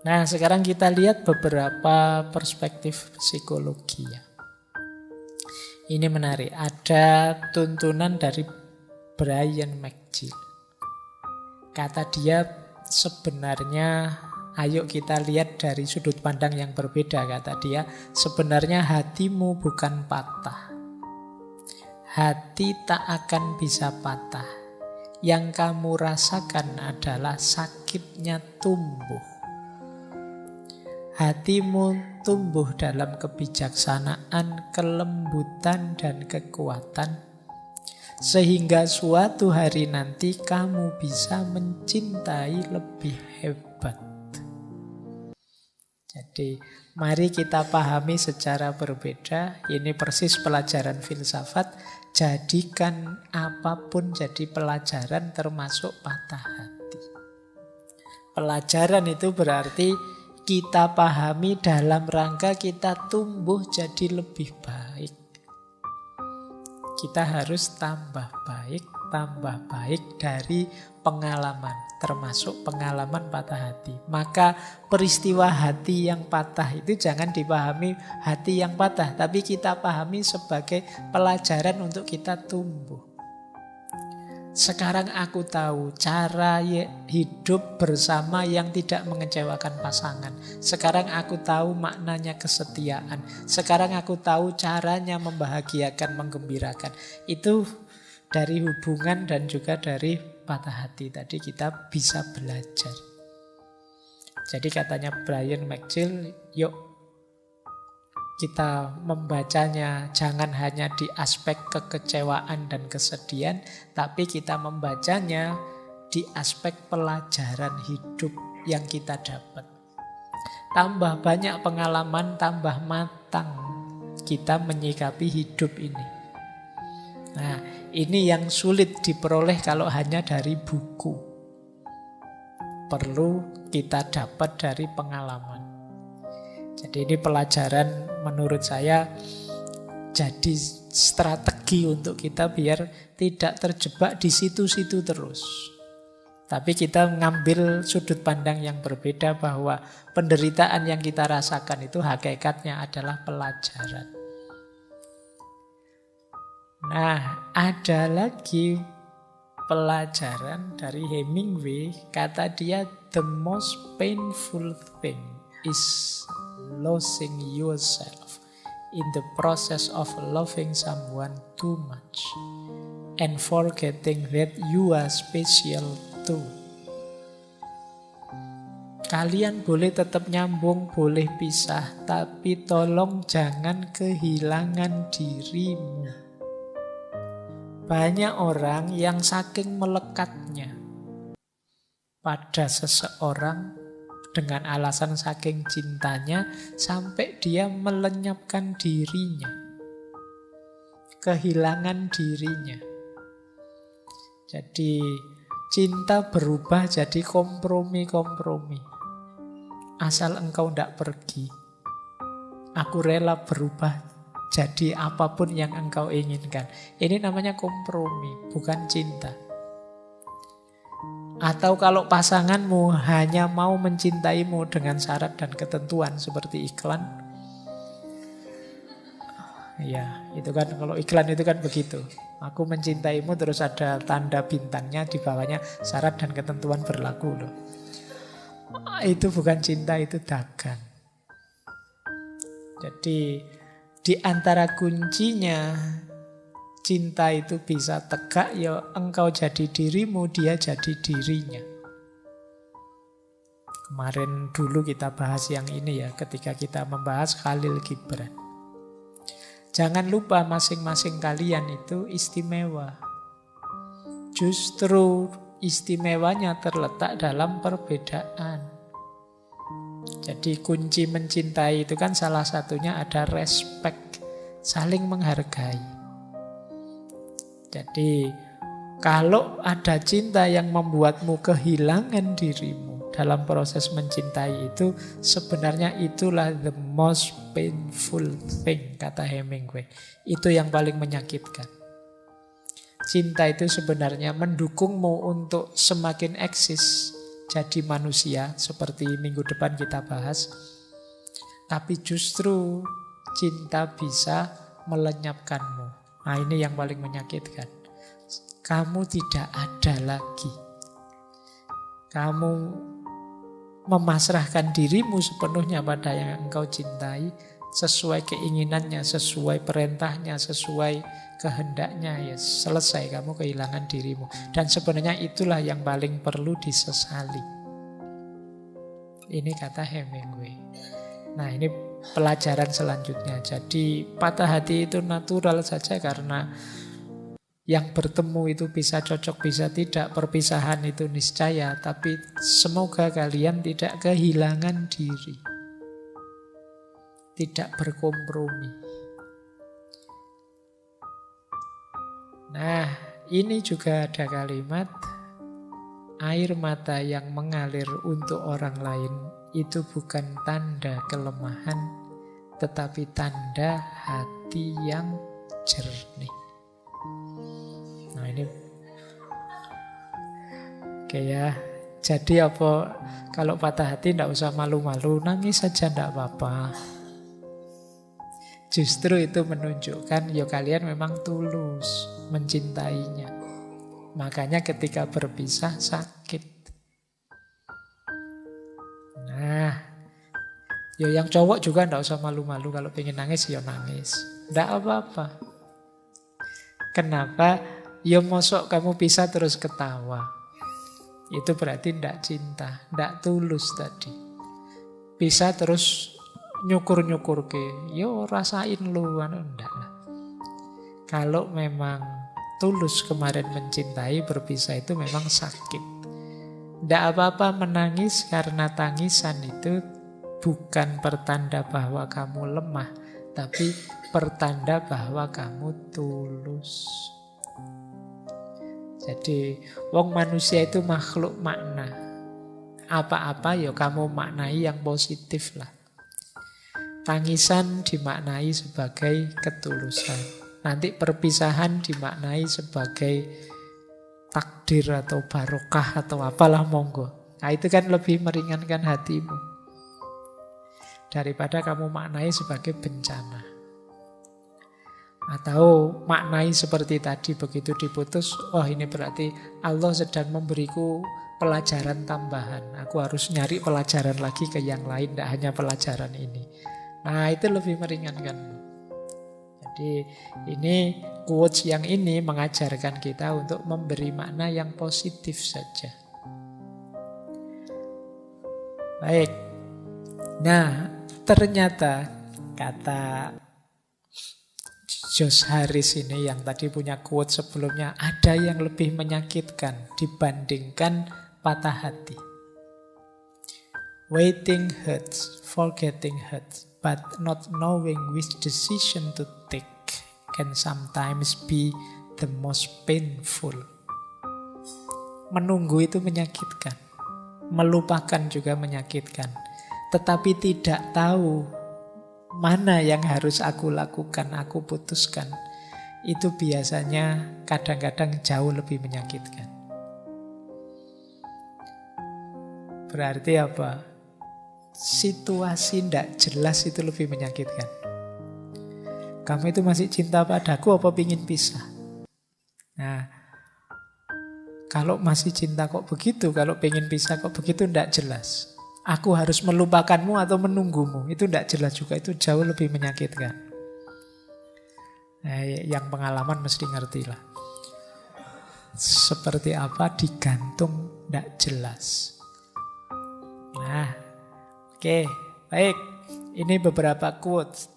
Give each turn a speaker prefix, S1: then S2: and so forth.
S1: Nah, sekarang kita lihat beberapa perspektif psikologi ya. Ini menarik. Ada tuntunan dari Brian McGill. Kata dia sebenarnya, ayo kita lihat dari sudut pandang yang berbeda. Kata dia, sebenarnya hatimu bukan patah. Hati tak akan bisa patah. Yang kamu rasakan adalah sakitnya tumbuh. Hatimu tumbuh dalam kebijaksanaan, kelembutan, dan kekuatan, sehingga suatu hari nanti kamu bisa mencintai lebih hebat. Jadi, mari kita pahami secara berbeda. Ini persis pelajaran filsafat. Jadikan apapun jadi pelajaran, termasuk patah hati. Pelajaran itu berarti kita pahami dalam rangka kita tumbuh jadi lebih baik. Kita harus tambah baik dari pengalaman, termasuk pengalaman patah hati. Maka peristiwa hati yang patah itu jangan dipahami hati yang patah, tapi kita pahami sebagai pelajaran untuk kita tumbuh. Sekarang aku tahu cara hidup bersama yang tidak mengecewakan pasangan. Sekarang aku tahu maknanya kesetiaan. Sekarang aku tahu caranya membahagiakan, menggembirakan. Itu dari hubungan dan juga dari patah hati. Tadi kita bisa belajar. Jadi katanya Brian McGill, yuk kita membacanya jangan hanya di aspek kekecewaan dan kesedihan, tapi kita membacanya di aspek pelajaran hidup yang kita dapat. Tambah banyak pengalaman, tambah matang kita menyikapi hidup ini. Nah, ini yang sulit diperoleh kalau hanya dari buku. Perlu kita dapat dari pengalaman. Jadi ini pelajaran menurut saya jadi strategi untuk kita biar tidak terjebak di situ-situ terus. Tapi kita mengambil sudut pandang yang berbeda bahwa penderitaan yang kita rasakan itu hakikatnya adalah pelajaran. Nah, ada lagi pelajaran dari Hemingway. Kata dia, the most painful thing is losing yourself in the process of loving someone too much and forgetting that you are special too. Kalian boleh tetap nyambung, boleh pisah, tapi tolong jangan kehilangan dirimu. Banyak orang yang saking melekatnya pada seseorang dengan alasan saking cintanya sampai dia melenyapkan dirinya, kehilangan dirinya. Jadi cinta berubah jadi kompromi-kompromi. Asal engkau tidak pergi, aku rela berubah jadi apapun yang engkau inginkan. Ini namanya kompromi, bukan cinta. Atau kalau pasanganmu hanya mau mencintaimu dengan syarat dan ketentuan seperti iklan. Ya, itu kan kalau iklan itu kan begitu. Aku mencintaimu terus ada tanda bintangnya di bawahnya syarat dan ketentuan berlaku loh. Itu bukan cinta, itu dagang. Jadi di antara kuncinya cinta itu bisa tegak, ya engkau jadi dirimu, dia jadi dirinya. Kemarin dulu kita bahas yang ini ya, ketika kita membahas Khalil Gibran. Jangan lupa masing-masing kalian itu istimewa. Justru istimewanya terletak dalam perbedaan. Jadi kunci mencintai itu kan salah satunya ada respect, saling menghargai. Jadi kalau ada cinta yang membuatmu kehilangan dirimu dalam proses mencintai itu, sebenarnya itulah the most painful thing, kata Hemingway. Itu yang paling menyakitkan. Cinta itu sebenarnya mendukungmu untuk semakin eksis, jadi manusia seperti minggu depan kita bahas. Tapi justru cinta bisa melenyapkanmu. Nah, ini yang paling menyakitkan. Kamu tidak ada lagi. Kamu memasrahkan dirimu sepenuhnya pada yang engkau cintai, sesuai keinginannya, sesuai perintahnya, sesuai kehendaknya, ya selesai, kamu kehilangan dirimu. Dan sebenarnya itulah yang paling perlu disesali. Ini kata Hemingway. Nah, ini pelajaran selanjutnya. Jadi patah hati itu natural saja, karena yang bertemu itu bisa cocok, bisa tidak. Perpisahan itu niscaya. Tapi semoga kalian tidak kehilangan diri, tidak berkompromi. Nah, ini juga ada kalimat, air mata yang mengalir untuk orang lain itu bukan tanda kelemahan, tetapi tanda hati yang jernih. Nah, ini oke ya. Jadi apa, kalau patah hati tidak usah malu-malu, nangis saja tidak apa-apa. Justru itu menunjukkan ya kalian memang tulus mencintainya. Makanya ketika berpisah sakit. Nah, ya yang cowok juga tidak usah malu-malu, kalau pengen nangis ya nangis, tidak apa-apa. Kenapa? Ya mosok kamu pisah terus ketawa, itu berarti tidak cinta, tidak tulus tadi. Pisah terus nyukur-nyukur ke, yo rasain lu, enggak lah. Kalau memang tulus kemarin mencintai, berpisah itu memang sakit. Tidak apa-apa menangis, karena tangisan itu bukan pertanda bahwa kamu lemah, tapi pertanda bahwa kamu tulus. Jadi wong manusia itu makhluk makna. Apa-apa ya kamu maknai yang positif lah. Tangisan dimaknai sebagai ketulusan. Nanti perpisahan dimaknai sebagai takdir atau barokah atau apalah, monggo. Nah, itu kan lebih meringankan hatimu daripada kamu maknai sebagai bencana. Atau maknai seperti tadi, begitu diputus, oh ini berarti Allah sedang memberiku pelajaran tambahan. Aku harus nyari pelajaran lagi ke yang lain, tidak hanya pelajaran ini. Nah, itu lebih meringankan. Jadi ini quotes yang ini mengajarkan kita untuk memberi makna yang positif saja. Baik. Nah, ternyata kata Josh Harris ini yang tadi punya quote sebelumnya, ada yang lebih menyakitkan dibandingkan patah hati. Waiting hurts, forgetting hurts, but not knowing which decision to take can sometimes be the most painful. Menunggu itu menyakitkan, melupakan juga menyakitkan. Tetapi tidak tahu mana yang harus aku lakukan, aku putuskan, itu biasanya kadang-kadang jauh lebih menyakitkan. Berarti apa? Situasi tidak jelas itu lebih menyakitkan. Kamu itu masih cinta padaku apa pingin pisah? Nah, kalau masih cinta kok begitu, kalau pingin pisah kok begitu, tidak jelas. Aku harus melupakanmu atau menunggumu, itu tidak jelas juga, itu jauh lebih menyakitkan. Nah, yang pengalaman mesti ngerti lah. Seperti apa digantung tidak jelas. Nah, oke, baik. Ini beberapa quotes